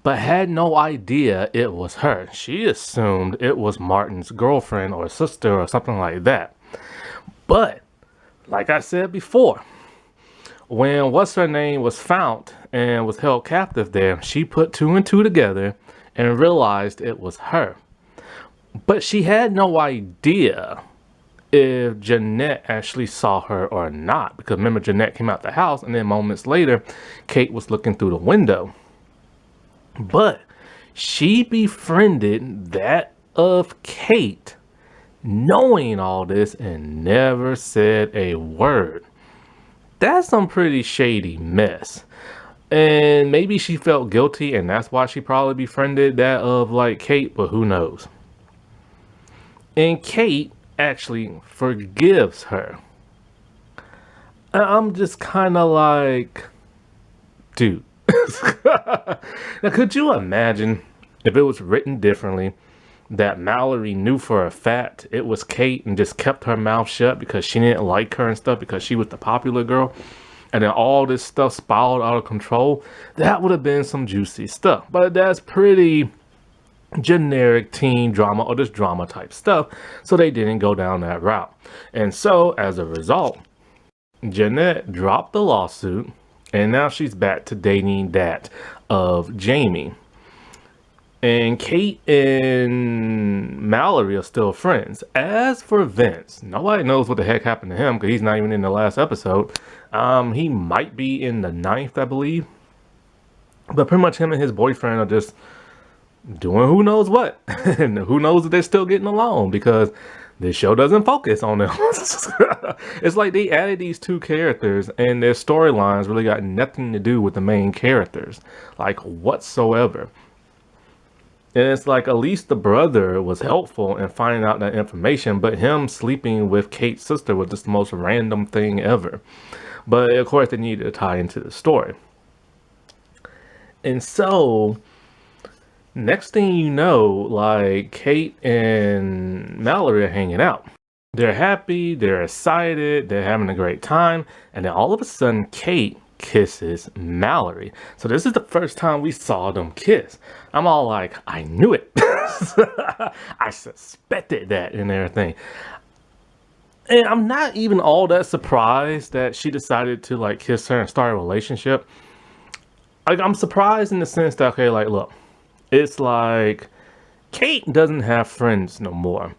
S1: but had no idea it was her. She assumed it was Martin's girlfriend or sister or something like that. But, like I said before, when what's-her-name was found and was held captive there, she put two and two together and realized it was her. But she had no idea if Jeanette actually saw her or not. Because remember, Jeanette came out the house and then moments later, Kate was looking through the window. But she befriended that of Kate, knowing all this and never said a word. That's some pretty shady mess. And maybe she felt guilty and that's why she probably befriended that of like Kate, but who knows. And Kate actually forgives her. I'm just kind of like, dude. Now, could you imagine if it was written differently, that Mallory knew for a fact it was Kate and just kept her mouth shut because she didn't like her and stuff because she was the popular girl, and then all this stuff spiraled out of control? That would have been some juicy stuff. But that's pretty generic teen drama or just drama type stuff, so they didn't go down that route. And so as a result, Jeanette dropped the lawsuit and now she's back to dating that of Jamie. And Kate and Mallory are still friends. As for Vince, nobody knows what the heck happened to him because he's not even in the last episode. He might be in the 9th, I believe. But pretty much him and his boyfriend are just doing who knows what. And who knows if they're still getting along because this show doesn't focus on them. It's like they added these two characters and their storylines really got nothing to do with the main characters, like whatsoever. And it's like at least the brother was helpful in finding out that information, but him sleeping with Kate's sister was just the most random thing ever. But of course they needed to tie into the story. And so next thing you know, like Kate and Mallory are hanging out. They're happy, they're excited, they're having a great time, and then all of a sudden Kate kisses Mallory. So this is the first time we saw them kiss. I'm all like, I knew it. I suspected that and everything. And I'm not even all that surprised that she decided to like kiss her and start a relationship. Like, I'm surprised in the sense that, okay, like, look, it's like Kate doesn't have friends no more.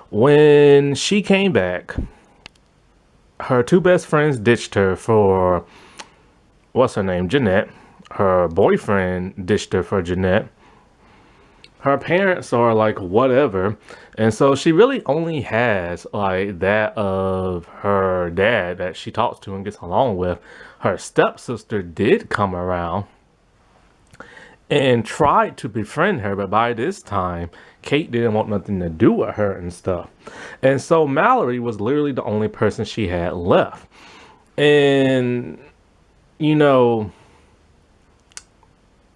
S1: When she came back, her two best friends ditched her for, what's her name, Jeanette. Her boyfriend ditched her for Jeanette. Her parents are like whatever. And so she really only has like that of her dad that she talks to and gets along with. Her stepsister did come around and tried to befriend her, but by this time, Kate didn't want nothing to do with her and stuff. And so Mallory was literally the only person she had left. And, you know,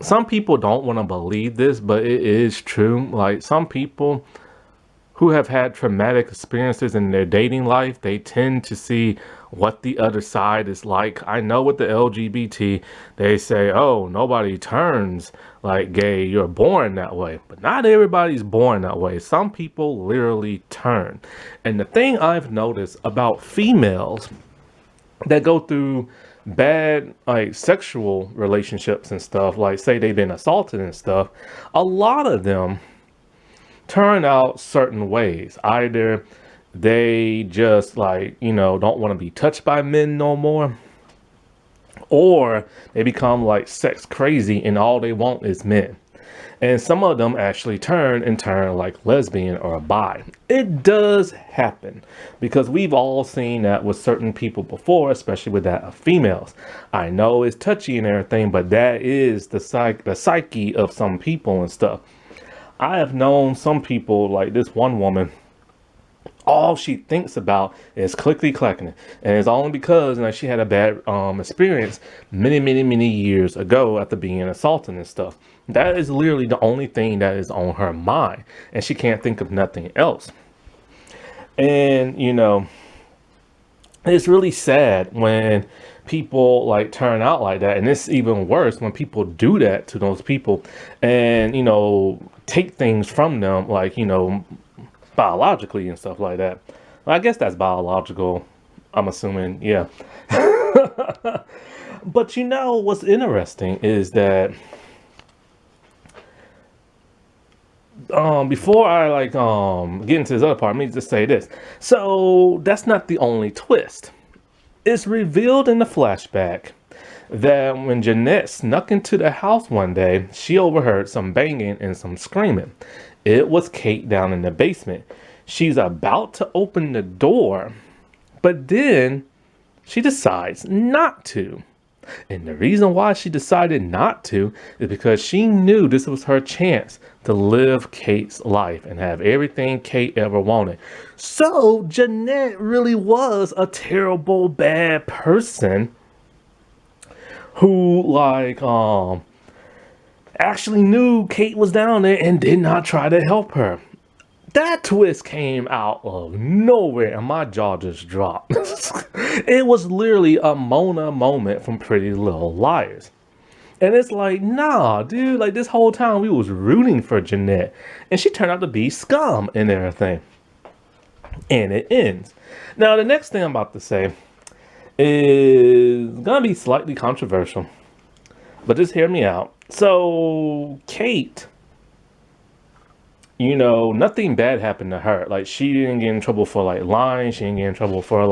S1: some people don't want to believe this, but it is true. Like, some people who have had traumatic experiences in their dating life, they tend to see what the other side is like. I know with the LGBT, they say, oh, nobody turns like gay, you're born that way. But not everybody's born that way. Some people literally turn. And the thing I've noticed about females that go through bad like sexual relationships and stuff, like say they've been assaulted and stuff, a lot of them turn out certain ways. Either they just like, don't want to be touched by men no more, or they become like sex crazy and all they want is men. And some of them actually turn like lesbian or bi. It does happen because we've all seen that with certain people before, especially with that of females. I know it's touchy and everything, but that is the psyche of some people and stuff. I have known some people, like this one woman, all she thinks about is clickety clacking it, and it's only because she had a bad experience many years ago after being assaulted and stuff. That is literally the only thing that is on her mind, and she can't think of nothing else. And it's really sad when people like turn out like that, and it's even worse when people do that to those people and take things from them, like biologically and stuff like that. Well, I guess that's biological, I'm assuming. Yeah. But what's interesting is that before I get into this other part, let me just say this. So that's not the only twist. It's revealed in the flashback that when Jeanette snuck into the house one day, she overheard some banging and some screaming. It was Kate down in the basement. She's about to open the door, but then she decides not to. And the reason why she decided not to is because she knew this was her chance to live Kate's life and have everything Kate ever wanted. So Jeanette really was a terrible, bad person who actually knew Kate was down there and did not try to help her. That twist came out of nowhere and my jaw just dropped. It was literally a Mona moment from Pretty Little Liars. And it's like, nah, dude, like this whole time we was rooting for Jeanette and she turned out to be scum and everything. And it ends. Now, the next thing I'm about to say is gonna be slightly controversial, but just hear me out. So Kate, nothing bad happened to her. Like, she didn't get in trouble for lying. She didn't get in trouble for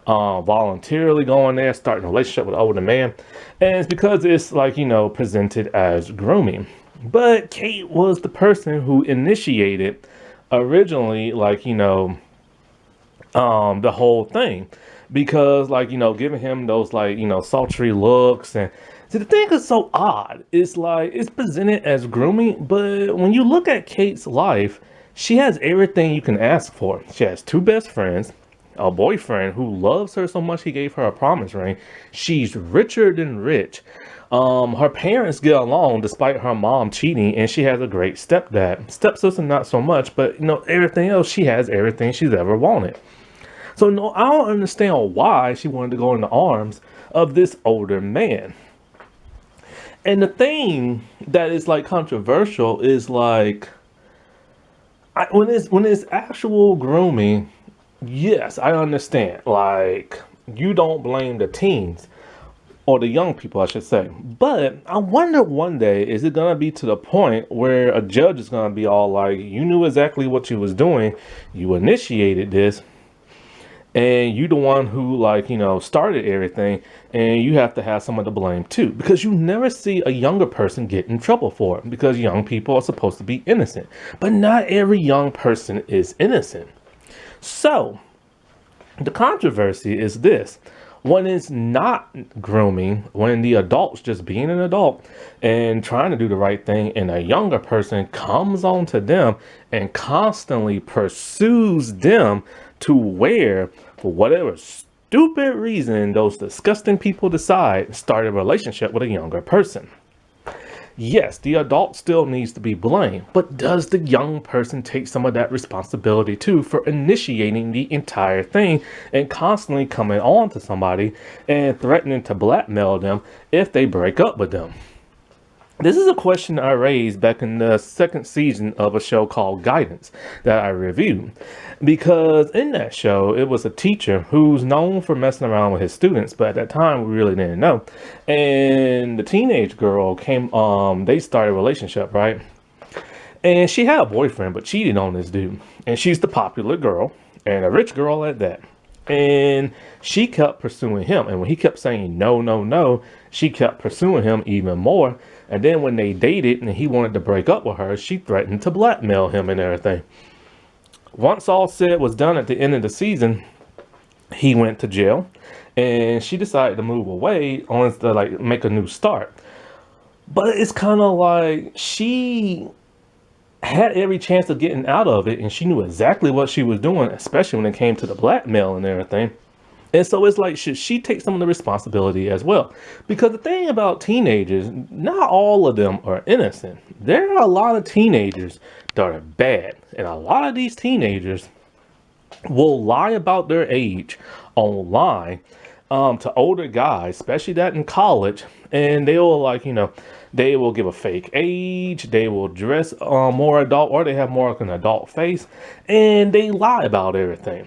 S1: voluntarily going there, starting a relationship with an older man. And it's because it's presented as grooming. But Kate was the person who initiated originally, the whole thing, because giving him those sultry looks. And see, the thing is so odd. It's it's presented as grooming, but when you look at Kate's life, she has everything you can ask for. She has two best friends, a boyfriend who loves her so much he gave her a promise ring. She's richer than rich. Her parents get along despite her mom cheating, and she has a great stepdad. Stepsister not so much, but everything else, she has everything she's ever wanted. So no, I don't understand why she wanted to go in the arms of this older man. And the thing that is controversial is when it's actual grooming, yes, I understand. You don't blame the teens or the young people, I should say. But I wonder one day, is it gonna be to the point where a judge is gonna be all you knew exactly what you was doing, you initiated this, and you the one who started everything, and you have to have some of the blame too, because you never see a younger person get in trouble for it, because young people are supposed to be innocent, but not every young person is innocent. So the controversy is this: when it's not grooming, when the adult's just being an adult and trying to do the right thing, and a younger person comes on to them and constantly pursues them to where, for whatever stupid reason, those disgusting people decide start a relationship with a younger person. Yes, the adult still needs to be blamed, but does the young person take some of that responsibility too for initiating the entire thing and constantly coming on to somebody and threatening to blackmail them if they break up with them? This is a question I raised back in the second season of a show called Guidance that I reviewed. Because in that show, it was a teacher who's known for messing around with his students, but at that time we really didn't know. And the teenage girl came, they started a relationship, right? And she had a boyfriend, but cheated on this dude. And she's the popular girl, and a rich girl at that. And she kept pursuing him. And when he kept saying no, no, no, she kept pursuing him even more. And then when they dated and he wanted to break up with her, she threatened to blackmail him and everything. Once all said was done at the end of the season, he went to jail. And she decided to move away on to like make a new start. But it's kind of like she had every chance of getting out of it, and she knew exactly what she was doing, especially when it came to the blackmail and everything. And so it's like, should she take some of the responsibility as well? Because the thing about teenagers, not all of them are innocent. There are a lot of teenagers that are bad, and a lot of these teenagers will lie about their age online to older guys, especially that in college, and they will like, they will give a fake age, they will dress more adult, or they have more of an adult face, and they lie about everything.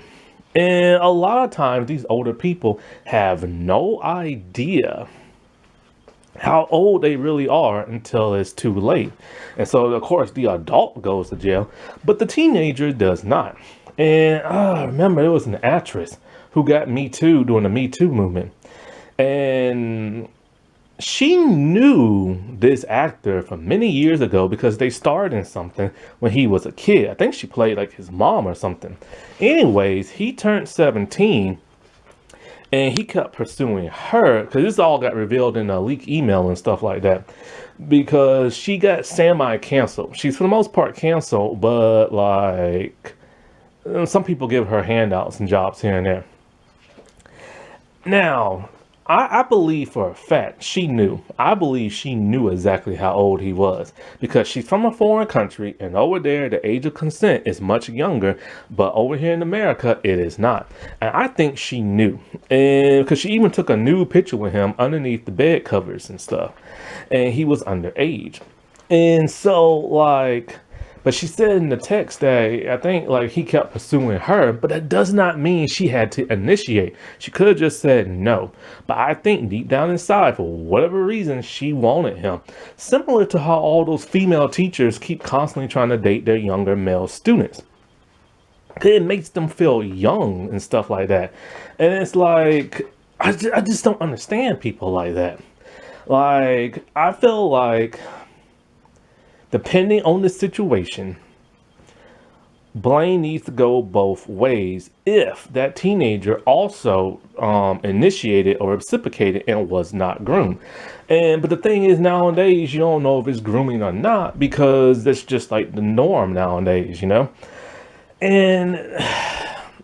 S1: And a lot of times these older people have no idea how old they really are until it's too late. And so, of course, the adult goes to jail, but the teenager does not. And I remember there was an actress who got Me Too during the Me Too movement. And she knew this actor from many years ago because they starred in something when he was a kid. I think she played like his mom or something. Anyways, he turned 17 and he kept pursuing her because this all got revealed in a leak email and stuff like that, because she got semi-canceled. She's for the most part canceled, but like some people give her handouts and jobs here and there. Now, I believe for a fact she knew. I believe she knew exactly how old he was because she's from a foreign country, and over there the age of consent is much younger, but over here in America it is not. And I think she knew, and because she even took a nude picture with him underneath the bed covers and stuff, and he was underage. And so like, but she said in the text that I think like he kept pursuing her, but that does not mean she had to initiate. She could have just said no. But I think deep down inside, for whatever reason, she wanted him. Similar to how all those female teachers keep constantly trying to date their younger male students. It makes them feel young and stuff like that. And it's like, I just don't understand people like that. Like, I feel like, depending on the situation, blame needs to go both ways if that teenager also initiated or reciprocated and was not groomed. But the thing is, nowadays, you don't know if it's grooming or not because that's just like the norm nowadays, And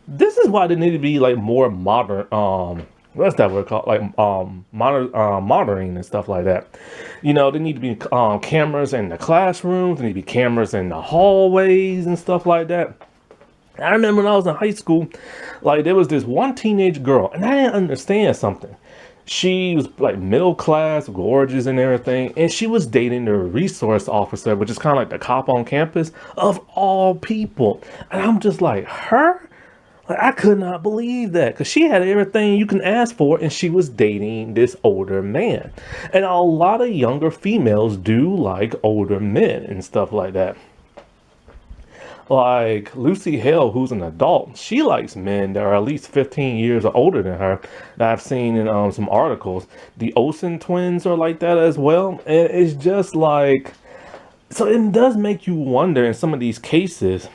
S1: this is why they need to be like more modern, what's that word called? Like monitoring and stuff like that. There need to be cameras in the classrooms. There need to be cameras in the hallways and stuff like that. I remember when I was in high school, like there was this one teenage girl, and I didn't understand something. She was like middle class, gorgeous and everything, and she was dating the resource officer, which is kind of like the cop on campus of all people. And I'm just like, her? Like, I could not believe that because she had everything you can ask for and she was dating this older man. And a lot of younger females do like older men and stuff like that. Like Lucy Hale, who's an adult, she likes men that are at least 15 years or older than her that I've seen in some articles. The Olsen twins are like that as well. And it's just like, so it does make you wonder in some of these cases,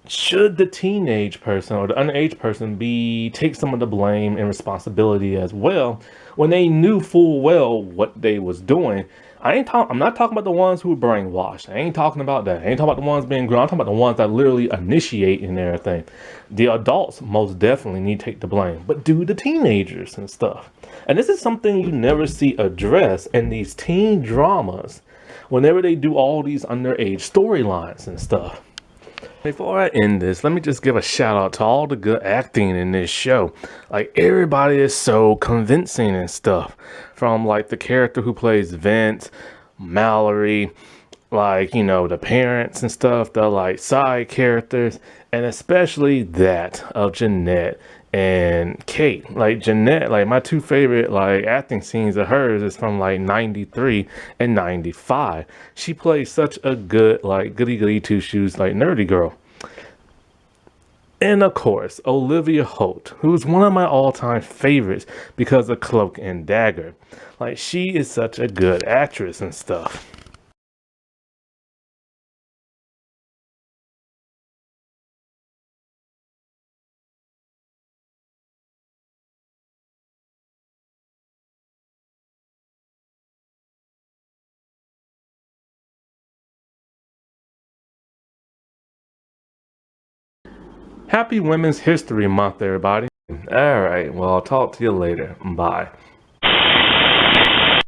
S1: should the teenage person or the underage person take some of the blame and responsibility as well when they knew full well what they was doing? I'm not talking about the ones who were brainwashed. I ain't talking about that. I ain't talking about the ones being grown. I'm talking about the ones that literally initiate and everything. The adults most definitely need to take the blame, but do the teenagers and stuff. And this is something you never see addressed in these teen dramas whenever they do all these underage storylines and stuff. Before I end this, let me just give a shout out to all the good acting in this show. Like, everybody is so convincing and stuff. From like the character who plays Vince, Mallory, like, the parents and stuff, the like side characters, and especially that of Jeanette and Kate. Like Jeanette, like my two favorite like acting scenes of hers is from like 93 and 95. She plays such a good like goody goody two shoes like nerdy girl. And of course, Olivia Holt, who's one of my all-time favorites because of Cloak and Dagger. Like, she is such a good actress and stuff. Happy Women's History Month, everybody. All right, well, I'll talk to you later. Bye.